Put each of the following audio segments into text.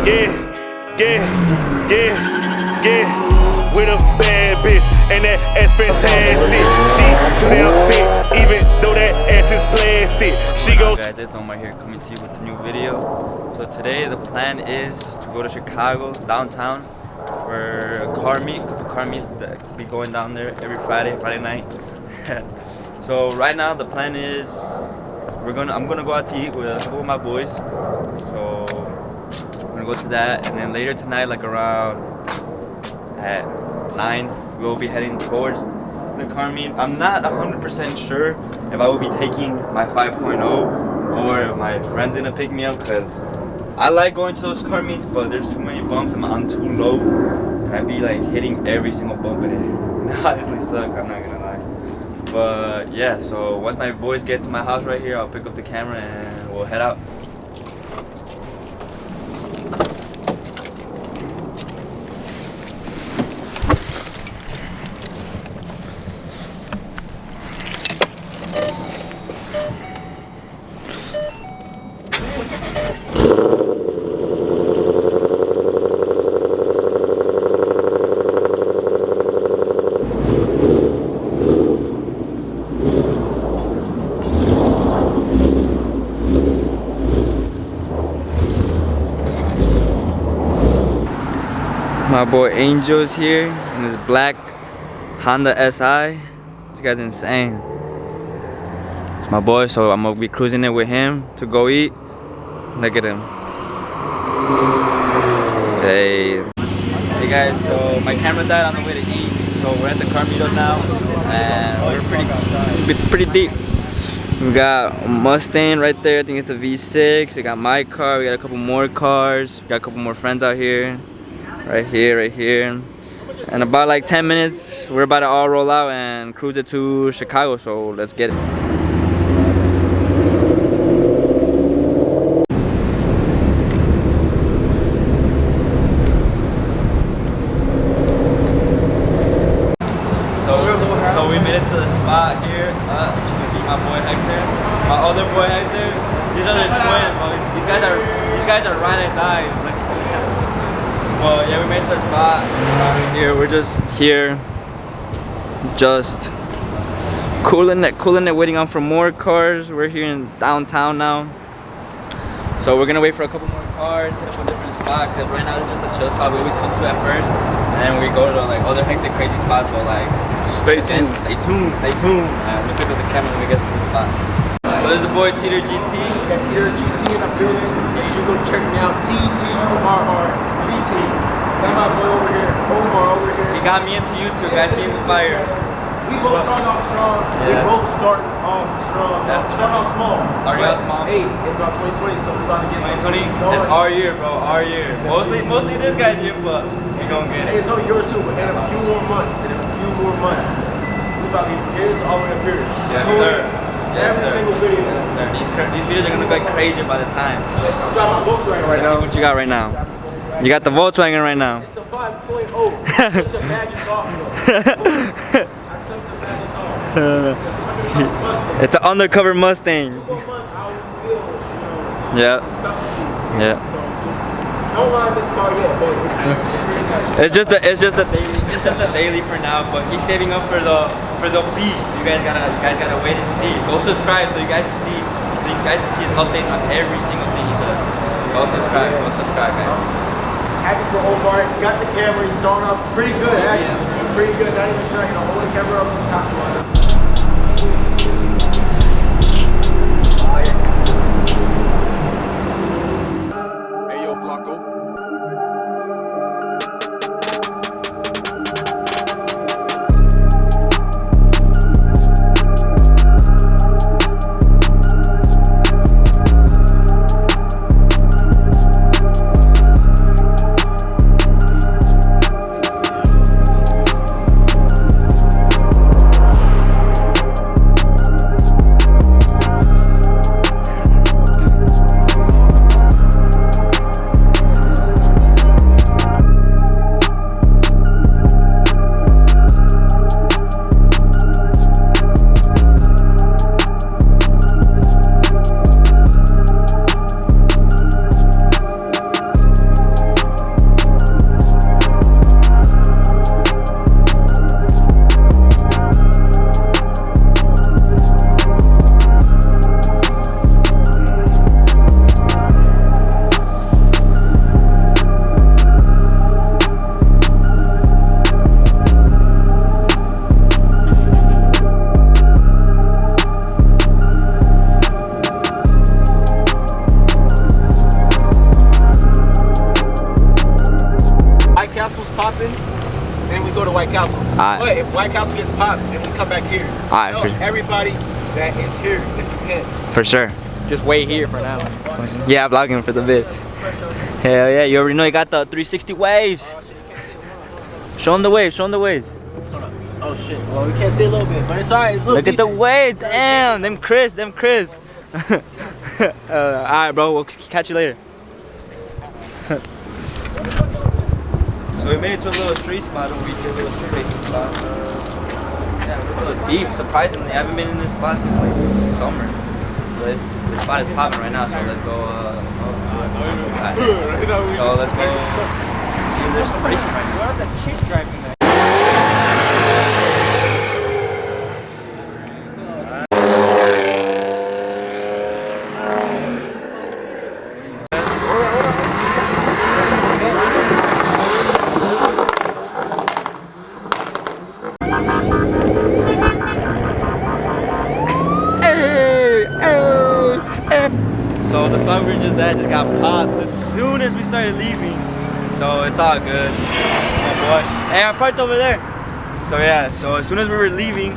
Yeah, with a bad bitch, and that ass fantastic. She too damn thick, even though that ass is plastic. She go. Guys, it's Omar here coming to you with a new video. So today the plan is to go to Chicago, downtown, for a car meet, a couple car meets that will be going down there every Friday night. So right now the plan is I'm gonna go out to eat with a couple of my boys. So we're gonna go to that, and then later tonight, like around at 9, we'll be heading towards the car meet. I'm not 100% sure if I will be taking my 5.0 or if my friend's gonna pick me up, because I like going to those car meets, but there's too many bumps and I'm too low, and I'd be like hitting every single bump in it. It honestly sucks, I'm not gonna lie. But yeah, so once my boys get to my house right here, I'll pick up the camera and we'll head out. My boy Angel's here in his black Honda SI. This guy's insane. It's my boy, so I'm gonna be cruising it with him to go eat. Look at him. Hey guys, so my camera died on the way to eat, so we're at the car meetup now, and we're pretty deep. We got a Mustang right there. I think it's a V6. We got my car. We got a couple more cars. We got a couple more friends out here. Right here. And about like 10 minutes, we're about to all roll out and cruise it to Chicago, so let's get it. So we made it to the spot here. You can see my boy Hector, my other boy Hector. These are the twins, bro. These guys are ride or die. Well, yeah, we made it to a spot here. We're just here, just cooling it, waiting on for more cars. We're here in downtown now, so we're gonna wait for a couple more cars, hit up a different spot, because right now it's just a chill spot we always come to at first, and then we go to like other hectic, crazy spots. So like, stay tuned. Let me pick up the camera when we get to the spot. So there's the boy Teeter GT. Yeah, Teeter GT in the building. You should go check me out. TEURR-GT. Got my boy over here, Omar over here. He got me into YouTube, guys. He inspired. We both started off strong. Yeah. We both started off strong. Started off small. Started off small. Hey, it's about 2020, so we're about to get 2020. That's our year, bro. Our year. Mostly this guy's year, but we gonna get it. Hey, it's gonna be yours too, but in a few more months, we about to be from here to all the way up here. Yes, sir. Every single video. Yes, sir. These videos are gonna go crazier by the time. I'm driving my Volkswagen right now. What you got right now? You got the Volkswagen right now. It's a 5.0. I took the badges off, though. I took the badges off. It's an undercover Mustang. 2 more months, I will feel, Yeah. specialty. Yeah. So just don't ride this car yet, but it's pretty nice. It's just a daily for now, but he's saving up for the beast. You guys gotta wait and see. Go subscribe so you guys can see his updates on every single thing he does. Go subscribe, guys. Happy for Omar. He's got the camera. He's starting off pretty good, actually. Pretty good. Not even sure, hold the camera up. White Castle. Alright. But if White Castle gets popped, then we come back here. Alright, Tell for sure. everybody that is here if you can. For sure. Just wait here for now. Yeah, vlogging for the bit. Hell yeah, you already know you got the 360 waves. Oh shit, you can't see it. Show them the waves, show them the waves. Oh shit. Well, we can't see a little bit, but it's alright. It's Look at the waves, damn, them Chris. Alright, bro, we'll catch you later. So we made it to a little street spot over here, a little street racing spot. Yeah, we're a little deep, surprisingly. I haven't been in this spot since like summer. But this spot is popping right now, so let's go. So let's go see if there's some racing right now. What the chick driving there? So the spot we were just at just got popped as soon as we started leaving. So it's all good. Oh boy. Hey, I parked over there. So yeah, so as soon as we were leaving,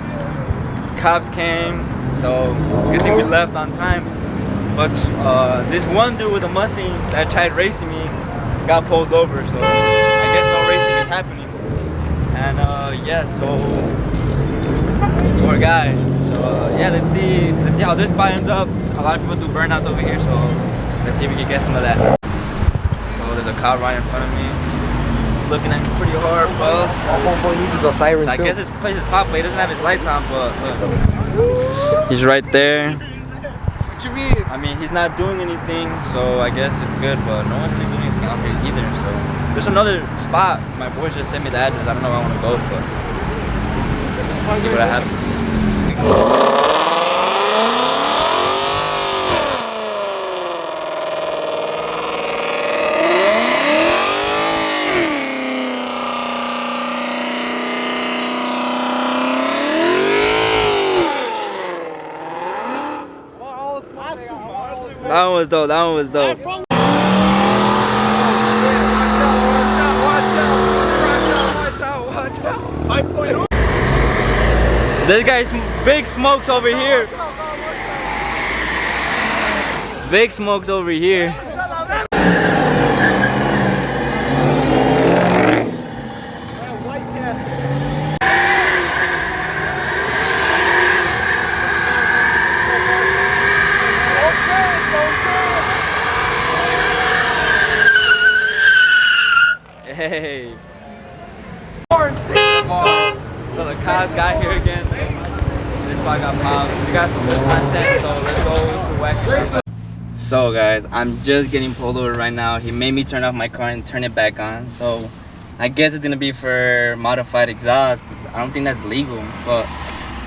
cops came. So good thing we left on time. But this one dude with a Mustang that tried racing me got pulled over. So I guess no racing is happening. And yeah, so poor guy. So yeah, let's see how this spot ends up. A lot of people do burnouts over here, so let's see if we can get some of that. Oh, there's a cop right in front of me, looking at me pretty hard, but siren I guess this place is pop, but he doesn't have his lights on, but look. He's right there. What you mean? I mean, he's not doing anything, so I guess it's good, but no one's really doing anything out here either, so. There's another spot. My boys just sent me the address. I don't know where I want to go, but let's see what happens. That one was dope. That one was dope. This guy's big smokes over here. Big smokes over here. Hey. So the cops got here again. So this spot got popped. We got some good content, so let's go to Wax. So guys, I'm just getting pulled over right now. He made me turn off my car and turn it back on. So I guess it's gonna be for modified exhaust. I don't think that's legal, but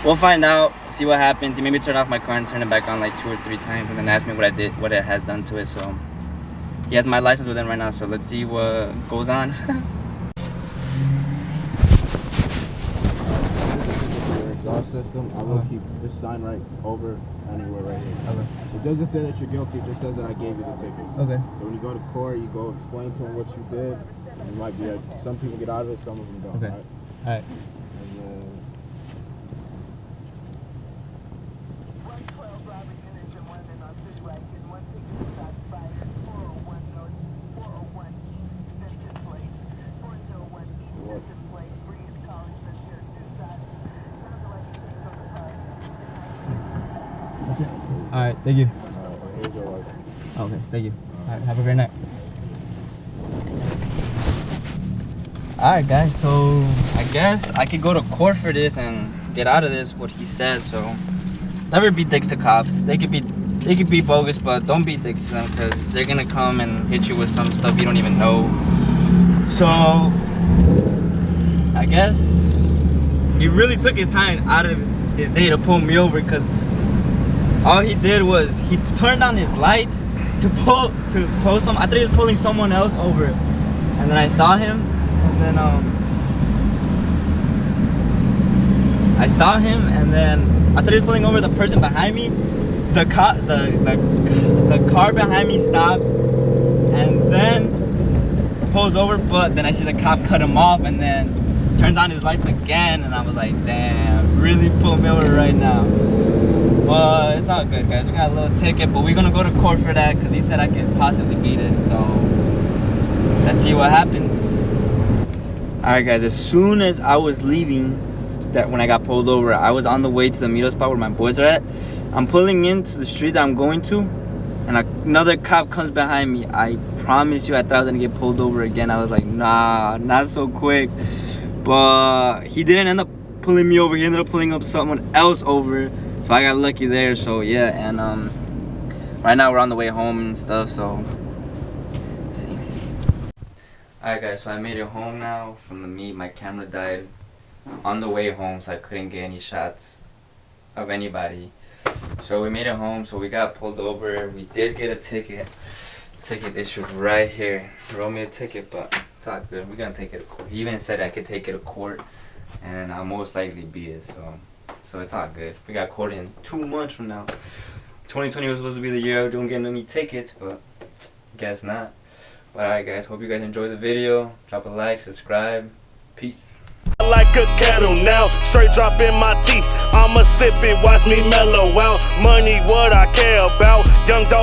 we'll find out. See what happens. He made me turn off my car and turn it back on like 2 or 3 times, and then asked me what I did, what it has done to it. So he has my license with him right now. So let's see what goes on. Exhaust system. I will keep this sign right over anywhere right here. Okay. It doesn't say that you're guilty, it just says that I gave you the ticket. Okay. So when you go to court, you go explain to them what you did. And you might be like, some people get out of it, some of them don't. Okay. Right? Alright. And then, Alright, thank you. here's your license. Okay, thank you. Alright, have a great night. Alright guys, so I guess I could go to court for this and get out of this, what he says, so never be dicks to cops. They could be bogus, but don't be dicks to them, because they're gonna come and hit you with some stuff you don't even know. So I guess he really took his time out of his day to pull me over, because all he did was he turned on his lights to pull some. I thought he was pulling someone else over, and then I saw him, and then I thought he was pulling over the person behind me. The car behind me stops, and then pulls over, but then I see the cop cut him off, and then turned on his lights again, and I was like, damn, really pulled me over right now. But it's all good, guys. We got a little ticket, but we're gonna go to court for that because he said I could possibly beat it. So let's see what happens. All right, guys. As soon as I was leaving, that when I got pulled over, I was on the way to the meetup spot where my boys are at. I'm pulling into the street that I'm going to, and another cop comes behind me. I promise you, I thought I was gonna get pulled over again. I was like, nah, not so quick. But he didn't end up pulling me over. He ended up pulling up someone else over. So I got lucky there. So yeah, and right now we're on the way home and stuff. So let's see. Alright, guys. So I made it home now from the meet. My camera died on the way home, so I couldn't get any shots of anybody. So we made it home. So we got pulled over. We did get a ticket. Ticket issued right here. He wrote me a ticket, but it's all good. We're gonna take it to court. He even said I could take it to court, and I'll most likely beat it. So it's all good. We got court in 2 months from now. 2020 was supposed to be the year I don't get any tickets, but guess not. But alright, guys. Hope you guys enjoyed the video. Drop a like, subscribe. Peace. Like a kettle now, straight drop in my teeth. I'ma sip it, watch me mellow out. Money, what I care about. Young dog.